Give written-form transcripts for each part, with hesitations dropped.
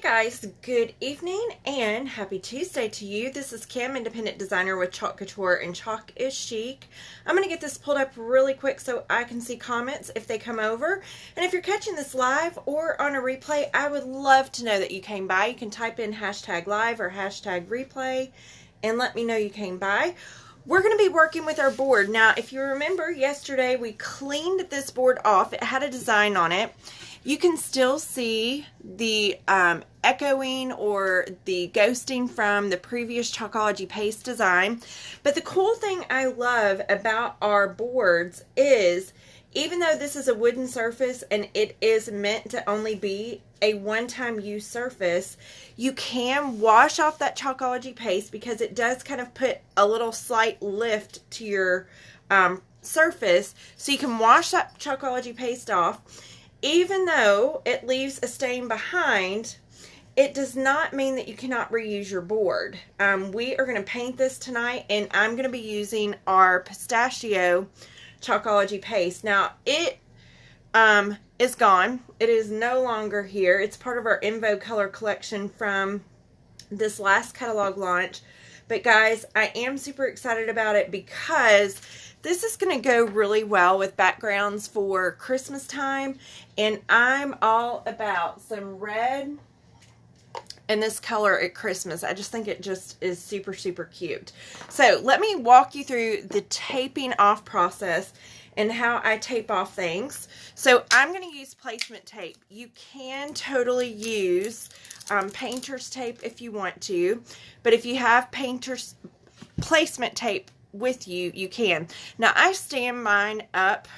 Guys, good evening and happy Tuesday to you. This is Kim, independent designer with Chalk Couture and Chalk is Chic. I'm going to get this pulled up really quick so I can see comments if they come over. And if you're catching this live or on a replay, I would love to know that you came by. You can type in hashtag live or hashtag replay and let me know you came by. We're going to be working with our board. Now, if you remember yesterday, we cleaned this board off. It had a design on it. You can still see the echoing or the ghosting from the previous Chalkology paste design. But the cool thing I love about our boards is, even though this is a wooden surface and it is meant to only be a one-time use surface, you can wash off that Chalkology paste because it does kind of put a little slight lift to your surface. So you can wash that Chalkology paste off. Even though it leaves a stain behind, it does not mean that you cannot reuse your board. We are going to paint this tonight, and I'm going to be using our pistachio Chalkology paste. Now, it is gone. It is no longer here. It's part of our Invo color collection from this last catalog launch. But guys, I am super excited about it because this is going to go really well with backgrounds for Christmas time, and I'm all about some red and this color at Christmas. I just think it just is super, super cute. So let me walk you through the taping off process and how I tape off things. So I'm going to use placement tape. You can totally use painter's tape if you want to, but if you have painter's placement tape with you, you can. Now I stand mine up,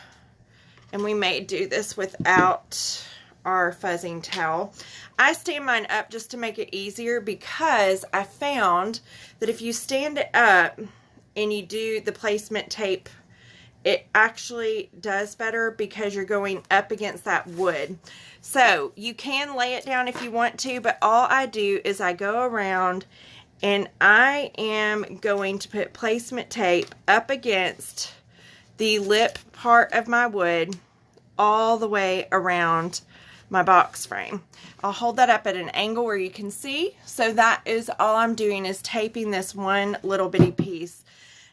and we may do this without our fuzzing towel. I stand mine up just to make it easier because I found that if you stand it up and you do the placement tape, it actually does better because you're going up against that wood. So you can lay it down if you want to, but all I do is I go around and I am going to put placement tape up against the lip part of my wood all the way around my box frame. I'll hold that up at an angle where you can see. So that is all I'm doing, is taping this one little bitty piece.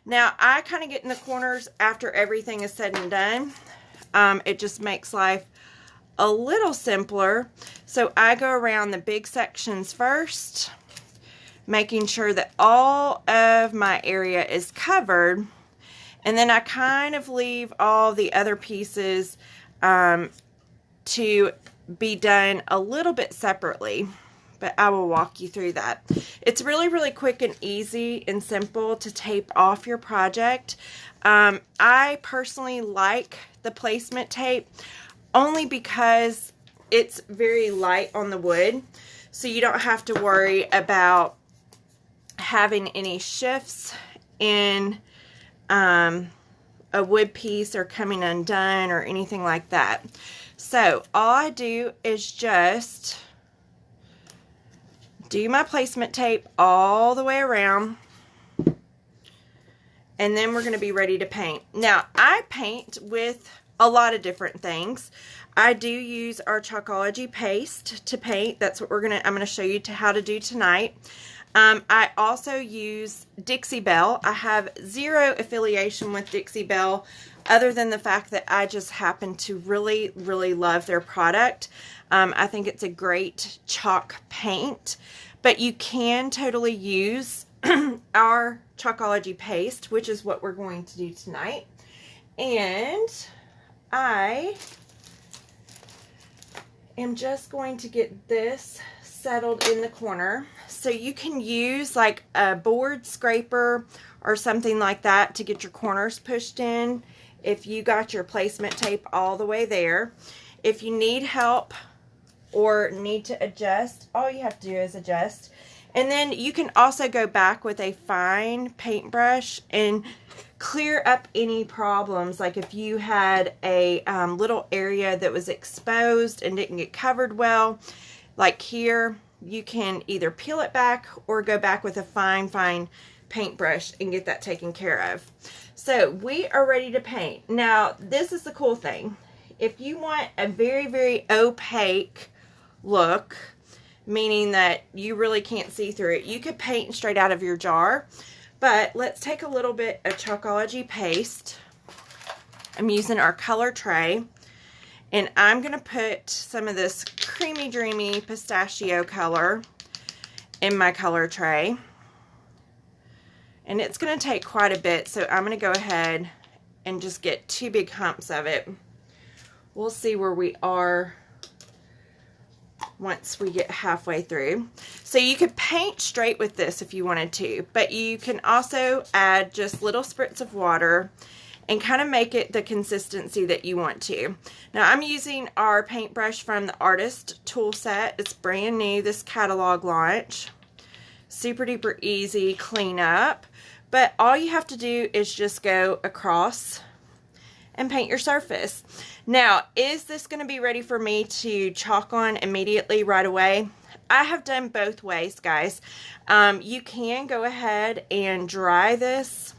Now I kind of get in the corners after everything is said and done. It just makes life a little simpler. So I go around the big sections first, making sure that all of my area is covered, and then I kind of leave all the other pieces to be done a little bit separately, but I will walk you through that. It's really, really quick and easy and simple to tape off your project. I personally like the placement tape only because it's very light on the wood, so you don't have to worry about having any shifts in a wood piece or coming undone or anything like that. So all I do is just do my placement tape all the way around, and then we're going to be ready to paint. Now I paint with a lot of different things. I do use our Chalkology paste to paint. That's what I'm going to show you how to do tonight. I also use Dixie Belle. I have zero affiliation with Dixie Belle other than the fact that I just happen to really, really love their product. I think it's a great chalk paint, but you can totally use our Chalkology paste, which is what we're going to do tonight. And I am just going to get this settled in the corner. So you can use like a board scraper or something like that to get your corners pushed in if you got your placement tape all the way there. If you need help or need to adjust, all you have to do is adjust. And then you can also go back with a fine paintbrush and clear up any problems. Like if you had a little area that was exposed and didn't get covered well, like here, you can either peel it back or go back with a fine paintbrush and get that taken care of. So we are ready to paint. Now, this is the cool thing. If you want a very, very opaque look, meaning that you really can't see through it. You could paint straight out of your jar, but let's take a little bit of Chalkology paste. I'm using our color tray, and I'm going to put some of this Creamy Dreamy Pistachio color in my color tray. And it's going to take quite a bit, so I'm going to go ahead and just get 2 big humps of it. We'll see where we are once we get halfway through. So you could paint straight with this if you wanted to, but you can also add just little spritz of water and kind of make it the consistency that you want to. Now I'm using our paintbrush from the Artist Tool Set. It's brand new, this catalog launch. Super duper easy cleanup, but all you have to do is just go across and paint your surface. Now, is this going to be ready for me to chalk on immediately right away? I have done both ways, guys. You can go ahead and dry this,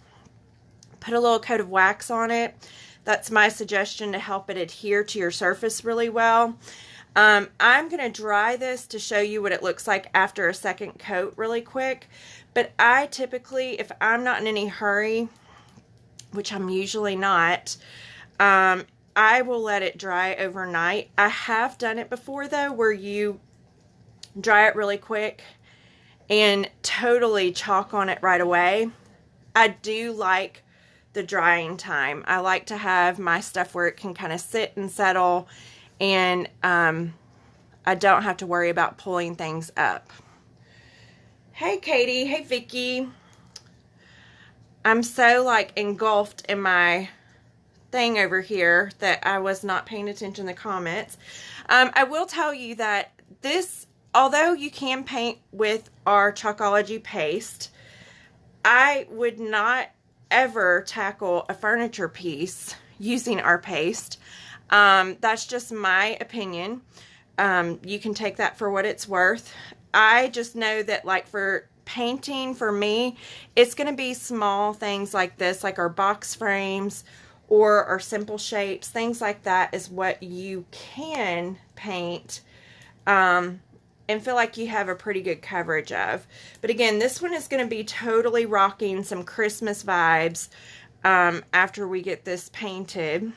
put a little coat of wax on it. That's my suggestion to help it adhere to your surface really well. I'm going to dry this to show you what it looks like after a second coat really quick. But I typically, if I'm not in any hurry, which I'm usually not, I will let it dry overnight. I have done it before though, where you dry it really quick and totally chalk on it right away. I do like the drying time. I like to have my stuff where it can kind of sit and settle, and I don't have to worry about pulling things up. Hey Katie, hey Vicky. I'm so like engulfed in my thing over here that I was not paying attention to the comments. I will tell you that this, although you can paint with our Chalkology paste, I would not ever tackle a furniture piece using our paste. That's just my opinion. You can take that for what it's worth. I just know that like for painting, for me, it's going to be small things like this, like our box frames or our simple shapes, things like that is what you can paint and feel like you have a pretty good coverage of. But again, this one is going to be totally rocking some Christmas vibes after we get this painted.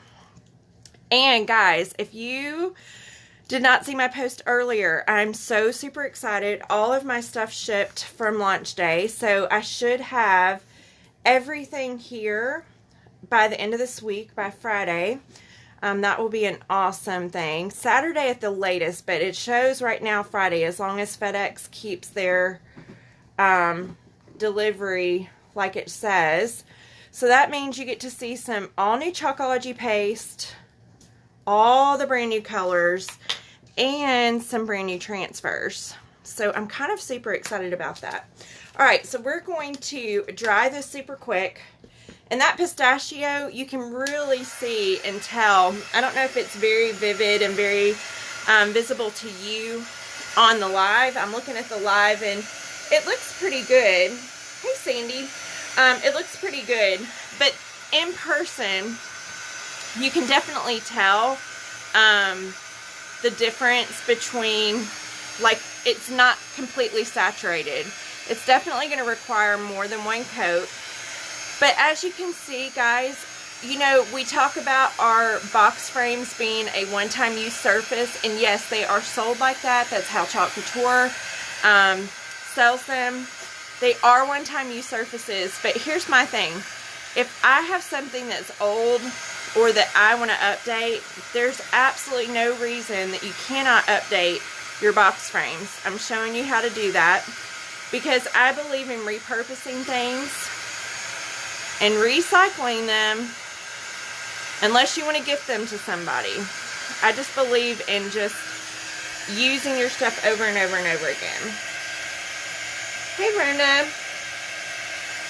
And guys, if you did not see my post earlier, I'm so super excited. All of my stuff shipped from launch day, so I should have everything here by the end of this week, by Friday. That will be an awesome thing. Saturday at the latest, but it shows right now Friday, as long as FedEx keeps their delivery like it says. So that means you get to see some all new Chalkology paste, all the brand new colors, and some brand new transfers. So I'm kind of super excited about that. All right, so we're going to dry this super quick. And that pistachio, you can really see and tell. I don't know if it's very vivid and very visible to you on the live. I'm looking at the live and it looks pretty good. Hey, Sandy. It looks pretty good. But in person, you can definitely tell the difference between, like, it's not completely saturated. It's definitely going to require more than one coat. But as you can see, guys, you know, we talk about our box frames being a one-time use surface, and yes, they are sold like that. That's how Chalk Couture sells them. They are one-time use surfaces, but here's my thing. If I have something that's old or that I want to update, there's absolutely no reason that you cannot update your box frames. I'm showing you how to do that because I believe in repurposing things and recycling them unless you want to gift them to somebody. I just believe in just using your stuff over and over and over again. Hey, Rhonda.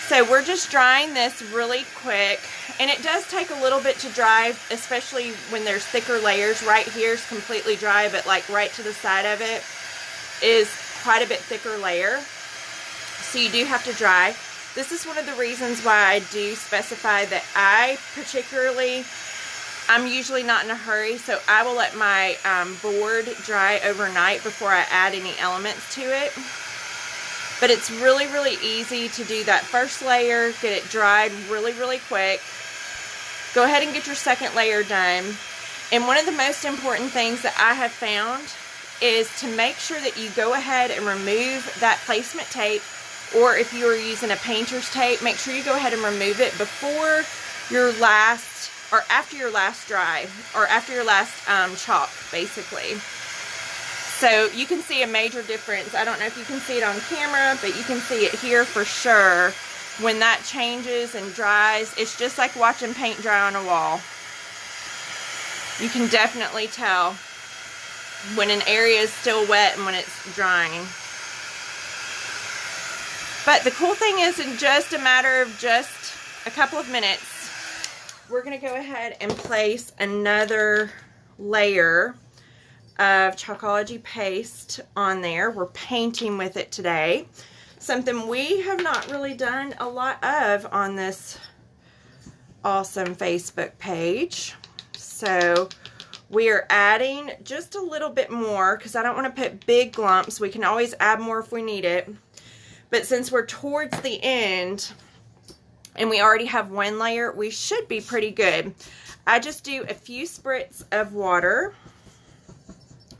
So we're just drying this really quick, and it does take a little bit to dry, especially when there's thicker layers. Right here is completely dry, but like right to the side of it is quite a bit thicker layer. So you do have to dry. This is one of the reasons why I do specify that I particularly I'm usually not in a hurry, so I will let my board dry overnight before I add any elements to it. But it's really, really easy to do that first layer, get it dried really, really quick. Go ahead and get your second layer done. And one of the most important things that I have found is to make sure that you go ahead and remove that placement tape, or if you are using a painter's tape, make sure you go ahead and remove it before your last, or after your last dry, or after your last chalk, basically. So you can see a major difference. I don't know if you can see it on camera, but you can see it here for sure. When that changes and dries, it's just like watching paint dry on a wall. You can definitely tell when an area is still wet and when it's drying. But the cool thing is, in just a matter of just a couple of minutes, we're going to go ahead and place another layer of Chalkology paste on there. We're painting with it today. Something we have not really done a lot of on this awesome Facebook page. So we are adding just a little bit more because I don't want to put big lumps. We can always add more if we need it. But since we're towards the end and we already have one layer, we should be pretty good. I just do a few spritz of water.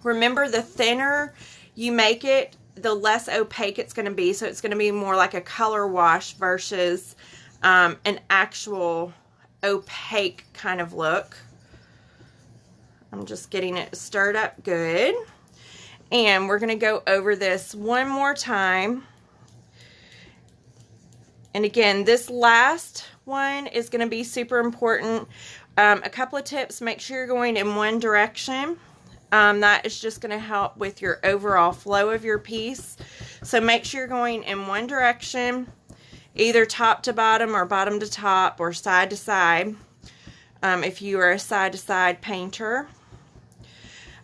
Remember, the thinner you make it, the less opaque it's going to be. So it's going to be more like a color wash versus an actual opaque kind of look. I'm just getting it stirred up good. And we're going to go over this one more time. And again, this last one is going to be super important. A couple of tips: make sure you're going in one direction. That is just going to help with your overall flow of your piece. So make sure you're going in one direction, either top to bottom or bottom to top or side to side, if you are a side to side painter.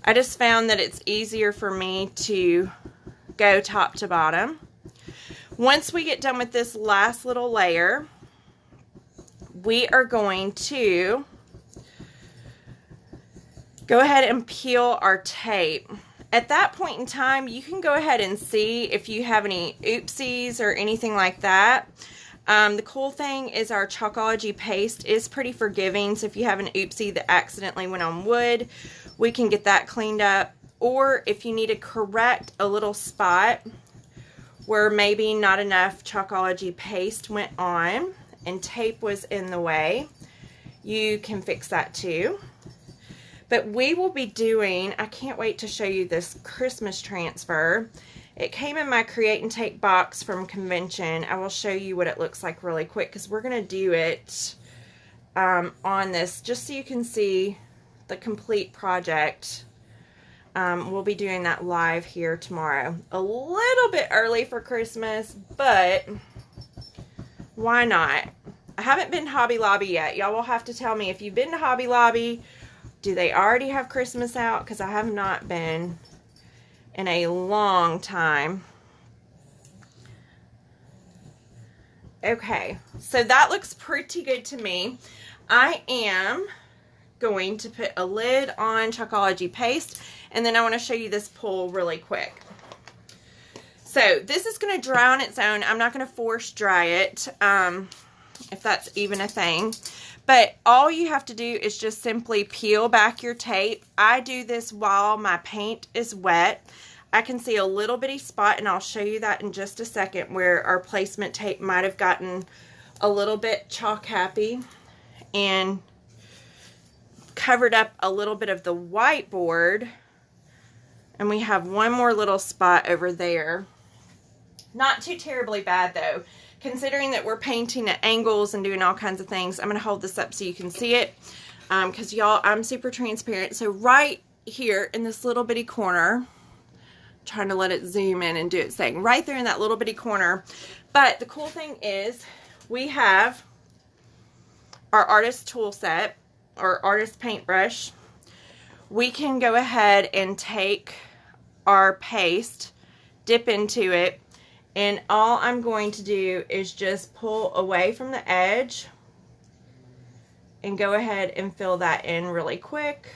I just found that it's easier for me to go top to bottom. Once we get done with this last little layer, we are going to go ahead and peel our tape. At that point in time, you can go ahead and see if you have any oopsies or anything like that. The cool thing is our Chalkology paste is pretty forgiving, so if you have an oopsie that accidentally went on wood, we can get that cleaned up. Or if you need to correct a little spot where maybe not enough Chalkology paste went on and tape was in the way, you can fix that too. But we will be doing, I can't wait to show you this Christmas transfer. It came in my Create and Take box from convention. I will show you what it looks like really quick because we're going to do it on this just so you can see the complete project. We'll be doing that live here tomorrow. A little bit early for Christmas, but why not? I haven't been to Hobby Lobby yet. Y'all will have to tell me if you've been to Hobby Lobby. Do they already have Christmas out? Because I have not been in a long time. Okay, so that looks pretty good to me. I am going to put a lid on Chalkology paste, and then I want to show you this pull really quick. So this is going to dry on its own. I'm not going to force dry it, if that's even a thing. But all you have to do is just simply peel back your tape. I do this while my paint is wet. I can see a little bitty spot, and I'll show you that in just a second, where our placement tape might have gotten a little bit chalk happy and covered up a little bit of the whiteboard. And we have one more little spot over there. Not too terribly bad though, considering that we're painting at angles and doing all kinds of things. I'm going to hold this up so you can see it, because y'all, I'm super transparent. So right here in this little bitty corner, trying to let it zoom in and do its thing, right there in that little bitty corner. But the cool thing is we have our artist tool set, or artist paintbrush. We can go ahead and take our paste, dip into it, and all I'm going to do is just pull away from the edge and go ahead and fill that in really quick.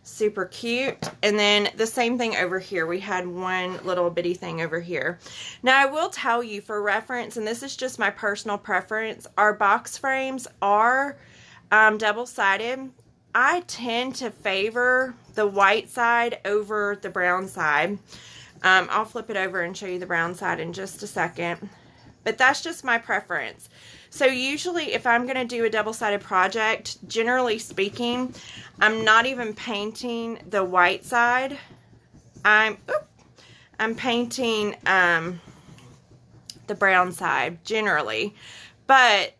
Super cute. And then the same thing over here. We had one little bitty thing over here. Now I will tell you for reference, and this is just my personal preference, our box frames are double-sided. I tend to favor the white side over the brown side. I'll flip it over and show you the brown side in just a second. But that's just my preference. So usually if I'm going to do a double-sided project, generally speaking, I'm not even painting the white side. I'm painting the brown side generally. But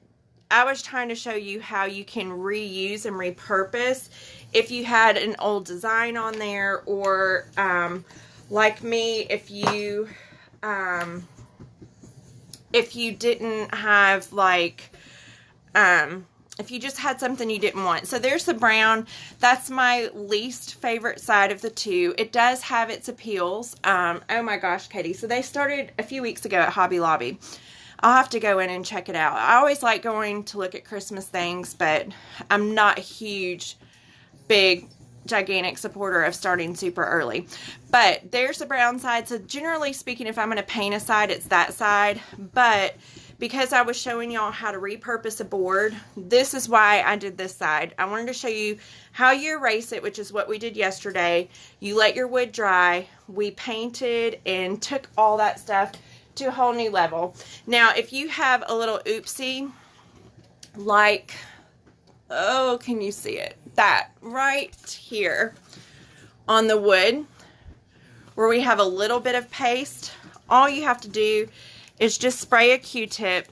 I was trying to show you how you can reuse and repurpose if you had an old design on there, or like me, if you didn't have, like, if you just had something you didn't want. So there's the brown. That's my least favorite side of the two. It does have its appeals. Oh my gosh, Katie. So they started a few weeks ago at Hobby Lobby. I'll have to go in and check it out. I always like going to look at Christmas things, but I'm not a huge, big, gigantic supporter of starting super early. But there's the brown side. So generally speaking, if I'm going to paint a side, it's that side. But because I was showing y'all how to repurpose a board, this is why I did this side. I wanted to show you how you erase it, which is what we did yesterday. You let your wood dry. We painted and took all that stuff to a whole new level. Now, if you have a little oopsie, like, oh, can you see it? That right here on the wood where we have a little bit of paste, all you have to do is just spray a Q-tip,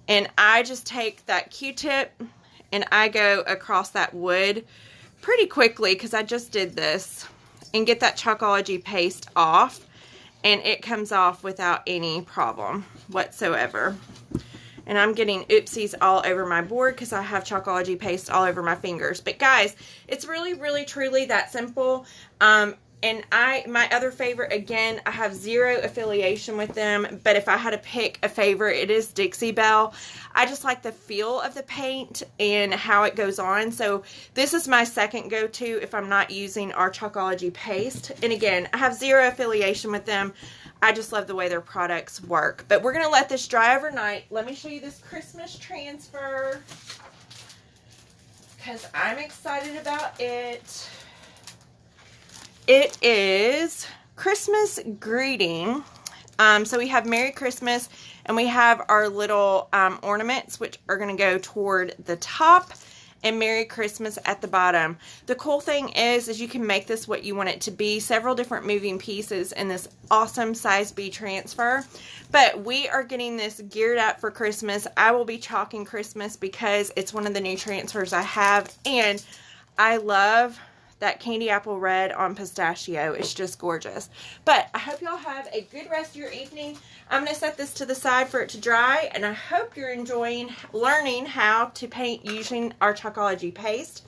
and I just take that Q-tip and I go across that wood pretty quickly because I just did this, and get that Chalkology paste off, and it comes off without any problem whatsoever. And I'm getting oopsies all over my board because I have Chalkology paste all over my fingers. But guys, it's really, really, truly that simple. And my other favorite, again, I have zero affiliation with them, but if I had to pick a favorite, it is Dixie Belle. I just like the feel of the paint and how it goes on. So this is my second go-to if I'm not using our Chalkology paste. And again, I have zero affiliation with them. I just love the way their products work. But we're going to let this dry overnight. Let me show you this Christmas transfer because I'm excited about it. It is Christmas greeting. So we have Merry Christmas, and we have our little ornaments, which are going to go toward the top, and Merry Christmas at the bottom. The cool thing is you can make this what you want it to be. Several different moving pieces in this awesome size B transfer. But we are getting this geared up for Christmas. I will be chalking Christmas because it's one of the new transfers I have, and I love that candy apple red on pistachio. It's just gorgeous. But I hope y'all have a good rest of your evening. I'm going to set this to the side for it to dry, and I hope you're enjoying learning how to paint using our Chalkology paste.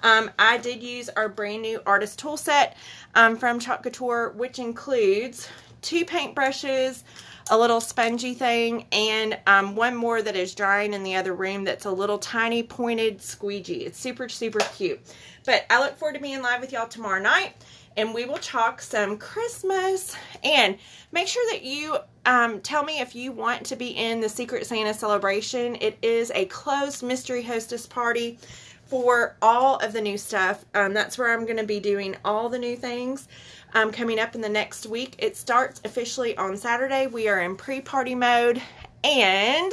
I did use our brand new artist tool set from Chalk Couture, which includes 2 paintbrushes, a little spongy thing, and one more that is drying in the other room that's a little tiny pointed squeegee. It's super, super cute. But I look forward to being live with y'all tomorrow night, and we will chalk some Christmas. And make sure that you tell me if you want to be in the Secret Santa celebration. It is a closed mystery hostess party for all of the new stuff. That's where I'm going to be doing all the new things coming up in the next week. It starts officially on Saturday. We are in pre-party mode, and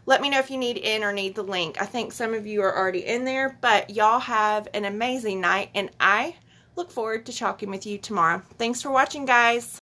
let me know if you need in or need the link. I think some of you are already in there, but y'all have an amazing night, and I look forward to chalking with you tomorrow. Thanks for watching, guys.